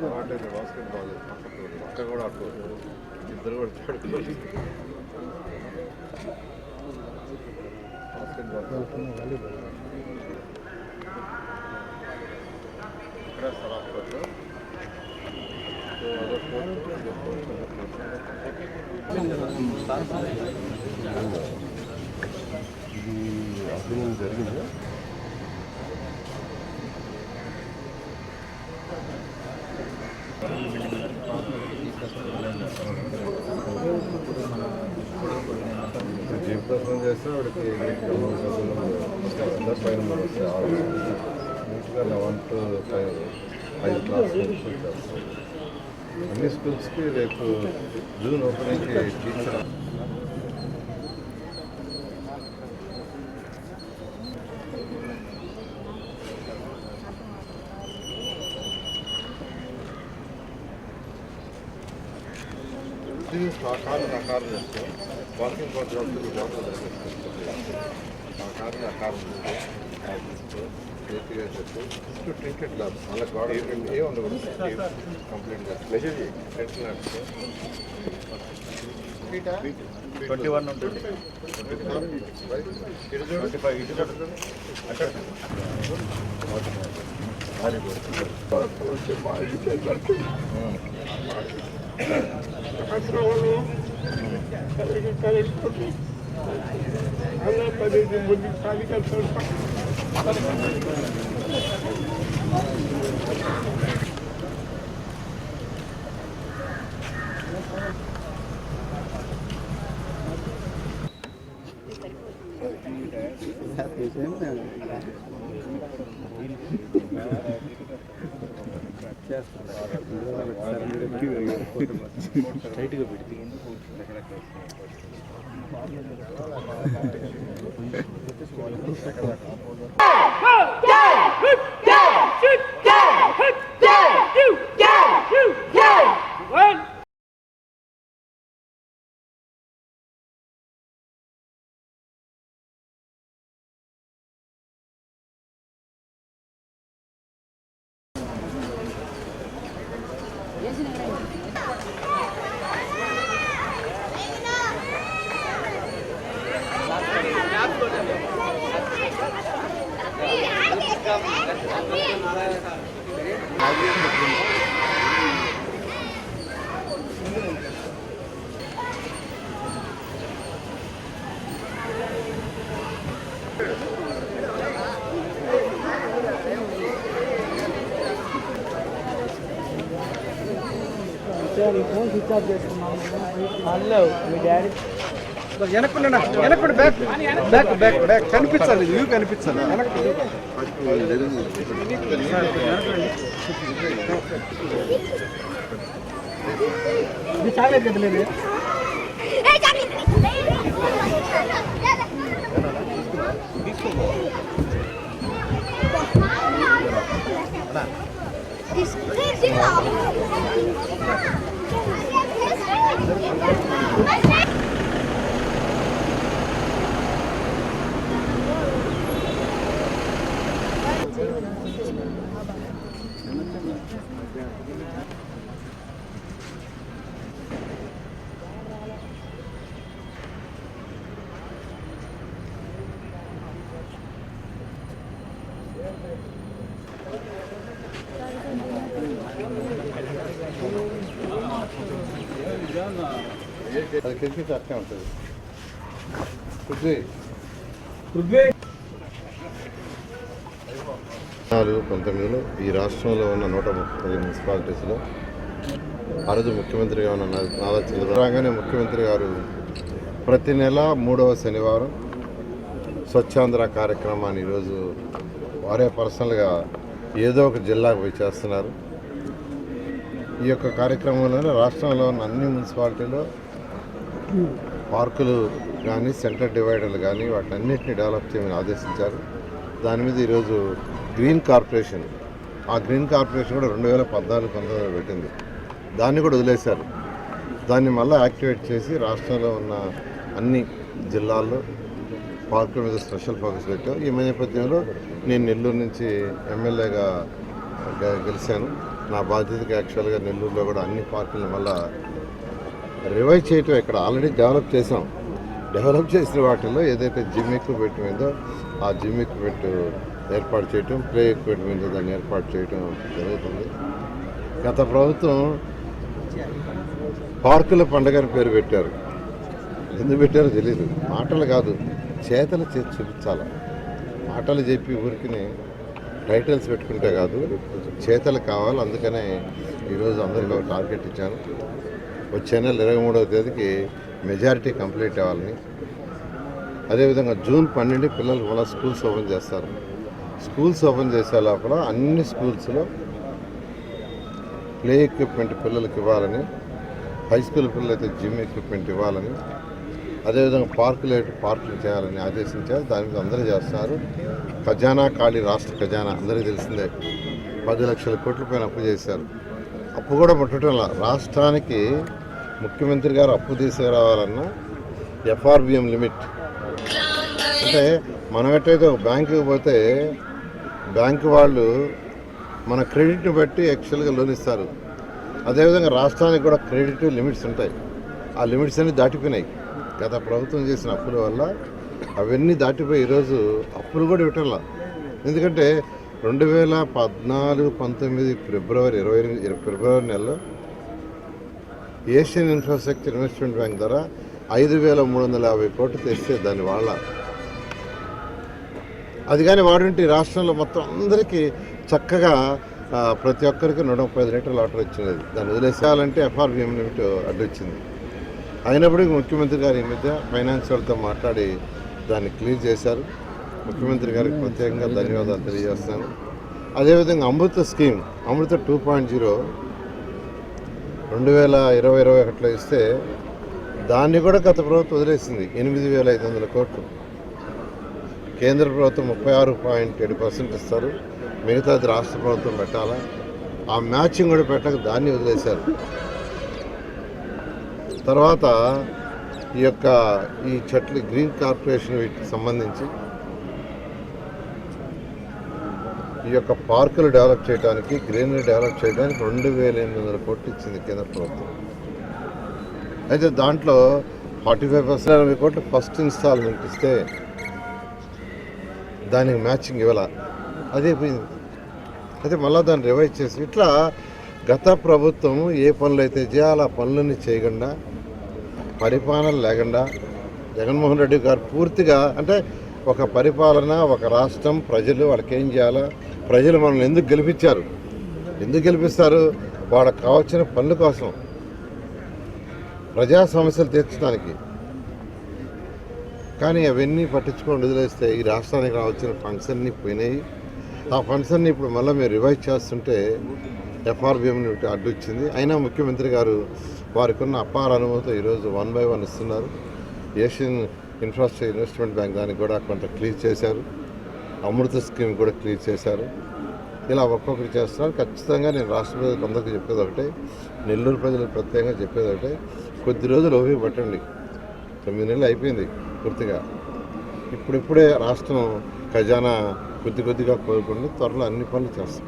Basket ball అక్కడ కూడా ఆడుకోవచ్చు, ఇద్దరు కూడా ఆడుకోవచ్చు. బాస్కెట్ బాల్ ఇక్కడ సరాఫ్కోట్లో ఇది అభివృద్ధి జరిగింది. జీవితం చేస్తే వాడికి పైన నీట్గా 11 to 5 క్లాస్ అన్ని స్కూల్స్కి రేపు జూన్ ఓపెనింగ్కి టీచర్ ఆకారం చేస్తే వాకింగ్ పార్ట్ ఆకారం చేస్తే ట్రింకెట్ ల్యాబ్స్ అలా గోడ ఏ ఉండకూడదు, కంప్లీట్గా మెసేజ్ టెంట్ ల్యాబ్స్ 21 ఉంటుంది, టైట్గా పెడితే ఫోన్ స్విచ్ ఆఫ్ చేసుకున్నాను. మీ డాడీ వెనక్కి బ్యాక్ బ్యాక్ బ్యాక్ బ్యాక్ కనిపించాలి, వ్యూ కనిపించాలి. ఇది చాలే కదలేదు. అది క్రికెట్ అట్నే ఉంటుంది. 2019లో ఈ రాష్ట్రంలో ఉన్న 130 మున్సిపాలిటీస్లో ఆ రోజు ముఖ్యమంత్రిగా ఉన్న నారా చంద్రబాబు ముఖ్యమంత్రి గారు ప్రతి నెల 3వ శనివారం స్వచ్ఛాంధ్ర కార్యక్రమాన్ని ఈరోజు వారే పర్సనల్గా ఏదో ఒక జిల్లాకు పోయి చేస్తున్నారు. ఈ యొక్క కార్యక్రమంలోనే రాష్ట్రంలో ఉన్న అన్ని మున్సిపాలిటీలో పార్కులు కానీ సెంటర్ డివైడర్లు కానీ వాటిని అన్నింటినీ డెవలప్ చేయమని ఆదేశించారు. దాని మీద ఈరోజు గ్రీన్ కార్పొరేషన్ కూడా 2014-19 పెట్టింది. దాన్ని కూడా వదిలేశారు. దాన్ని మళ్ళీ యాక్టివేట్ చేసి రాష్ట్రంలో ఉన్న అన్ని జిల్లాల్లో పార్కుల మీద స్పెషల్ ఫోకస్ పెట్టాం. ఈ నేపథ్యంలో నేను నెల్లూరు నుంచి ఎమ్మెల్యేగా గెలిచాను. నా బాధ్యతగా యాక్చువల్గా నెల్లూరులో కూడా అన్ని పార్కులను మళ్ళా రివైవ్ చేయటం ఇక్కడ ఆల్రెడీ డెవలప్ చేసాం. డెవలప్ చేసిన వాటిల్లో ఏదైతే జిమ్ ఎక్విప్మెంట్ ఉందో ఆ జిమ్ ఎక్విప్మెంట్ ఏర్పాటు చేయటం, ప్లే ఎక్విప్మెంట్ ఉందో దాన్ని ఏర్పాటు చేయటం జరుగుతుంది. గత ప్రభుత్వం పార్కుల పండుగ అని పేరు పెట్టారు. ఎందుకు పెట్టారో తెలియదు. మాటలు కాదు, చేతలు చేసి చూపించాలి. మాటలు చెప్పి ఊరికి టైటిల్స్ పెట్టుకుంటే కాదు, చేతలు కావాలి. అందుకనే ఈరోజు అందరికీ ఒక టార్గెట్ ఇచ్చాను. వచ్చే నెల 23వ తేదీకి మెజారిటీ కంప్లీట్ అవ్వాలని. అదేవిధంగా జూన్ 12 పిల్లలు మళ్ళీ స్కూల్స్ ఓపెన్ చేస్తారు. స్కూల్స్ ఓపెన్ చేసే లోపల అన్ని స్కూల్స్లో ప్లే ఎక్విప్మెంట్ పిల్లలకి ఇవ్వాలని, హై స్కూల్ పిల్లలైతే జిమ్ ఎక్విప్మెంట్ ఇవ్వాలని, అదేవిధంగా పార్కులు చేయాలని ఆదేశించారు. దాని మీద అందరూ చేస్తున్నారు. ఖజానా ఖాళీ, రాష్ట్ర ఖజానా అందరికీ తెలిసిందే. 10 లక్షల కోట్ల పైన అప్పు చేశారు. అప్పు కూడా ముట్టడం రాష్ట్రానికి ముఖ్యమంత్రి గారు అప్పు తీసుకురావాలన్న ఎఫ్ఆర్బిఎం లిమిట్. అంటే మనం ఎట్టయితే ఒక బ్యాంకుకి పోతే బ్యాంకు వాళ్ళు మన క్రెడిట్ని బట్టి యాక్చువల్గా లోన్ ఇస్తారు. అదేవిధంగా రాష్ట్రానికి కూడా క్రెడిట్ లిమిట్స్ ఉంటాయి. ఆ లిమిట్స్ అన్నీ దాటిపోయినాయి. గత ప్రభుత్వం చేసిన అప్పుల వల్ల అవన్నీ దాటిపోయి ఈరోజు అప్పులు కూడా ఇవ్వటంలా. ఎందుకంటే 2014-19 ఫిబ్రవరి నెలలో ఏషియన్ ఇన్ఫ్రాస్ట్రక్చర్ ఇన్వెస్ట్మెంట్ బ్యాంక్ ద్వారా 5,350 కోట్లు తెస్తే దాని వాళ్ళ అది కానీ వాడుంటే రాష్ట్రంలో మొత్తం అందరికీ చక్కగా ప్రతి ఒక్కరికి 130 లీటర్ల వాటర్ వచ్చింది. దాన్ని వదిలేసేయాలంటే ఎఫ్ఆర్బిఎం లిమిట్ అడ్డొచ్చింది. అయినప్పటికీ ముఖ్యమంత్రి గారు ఈ మధ్య ఫైనాన్స్ వాళ్ళతో మాట్లాడి దాన్ని క్లియర్ చేశారు. ముఖ్యమంత్రి గారికి ప్రత్యేకంగా ధన్యవాదాలు తెలియజేస్తున్నాను. అదేవిధంగా అమృత స్కీమ్, అమృత 2.0 2020-21లో ఇస్తే దాన్ని కూడా గత ప్రభుత్వం వదిలేసింది. 8,500 కోట్లు. కేంద్ర ప్రభుత్వం 36.7% ఇస్తారు. మిగతాది రాష్ట్ర ప్రభుత్వం పెట్టాలా. ఆ మ్యాచింగ్ కూడా పెట్టక దాన్ని వదిలేశారు. తర్వాత ఈ చెట్లు గ్రీన్ కార్పొరేషన్ వీటికి సంబంధించి ఈ యొక్క పార్కులు డెవలప్ చేయడానికి, గ్రీనరీ డెవలప్ చేయడానికి 2,800 కోట్లు ఇచ్చింది కేంద్ర ప్రభుత్వం. అయితే దాంట్లో 45% కోట్లు ఫస్ట్ ఇన్స్టాల్మెంట్ ఇస్తే దానికి మ్యాచింగ్ ఇవ్వాల. అదే పోయింది. అయితే మళ్ళీ దాన్ని రివైజ్ చేసి ఇట్లా గత ప్రభుత్వం ఏ పనులు అయితే చేయాలో ఆ పనులన్నీ చేయకుండా, పరిపాలన లేకుండా జగన్మోహన్ రెడ్డి గారు పూర్తిగా అంటే ఒక పరిపాలన, ఒక రాష్ట్రం, ప్రజలు వాళ్ళకి ఏం చేయాలా, ప్రజలు మనల్ని ఎందుకు గెలిపించారు, ఎందుకు గెలిపిస్తారు, వాళ్ళకి కావాల్సిన పనుల కోసం, ప్రజా సమస్యలు తీర్చడానికి. కానీ అవన్నీ పట్టించుకొని వదిలేస్తే ఈ రాష్ట్రానికి రావాల్సిన ఫండ్స్ అన్నీ పోయినాయి. ఆ ఫండ్స్ అన్నీ ఇప్పుడు మళ్ళీ మేము రివైజ్ చేస్తుంటే ఎఫ్ఆర్బిఎం అడ్డొచ్చింది. అయినా ముఖ్యమంత్రి గారు వారికి ఉన్న అపార అనుభవంతో ఈరోజు 1 by 1 ఇస్తున్నారు. ఏషియన్ ఇన్ఫ్రాస్ట్రక్చర్ ఇన్వెస్ట్మెంట్ బ్యాంక్ దానికి కూడా కొంత క్లియర్ చేశారు. అమృత స్కీమ్ కూడా క్లియర్ చేశారు. ఇలా ఒక్కొక్కటి చేస్తున్నారు. ఖచ్చితంగా నేను రాష్ట్ర ప్రజలకు అందరికీ చెప్పేది ఒకటే, నెల్లూరు ప్రజలకు ప్రత్యేకంగా చెప్పేది ఒకటే, కొద్ది రోజులు ఓపిక పట్టండి. 9 నెలలు అయిపోయింది పూర్తిగా. ఇప్పుడిప్పుడే రాష్ట్రం ఖజానా కొద్దిగా కోరుకుంటే త్వరలో అన్ని పనులు చేస్తాం.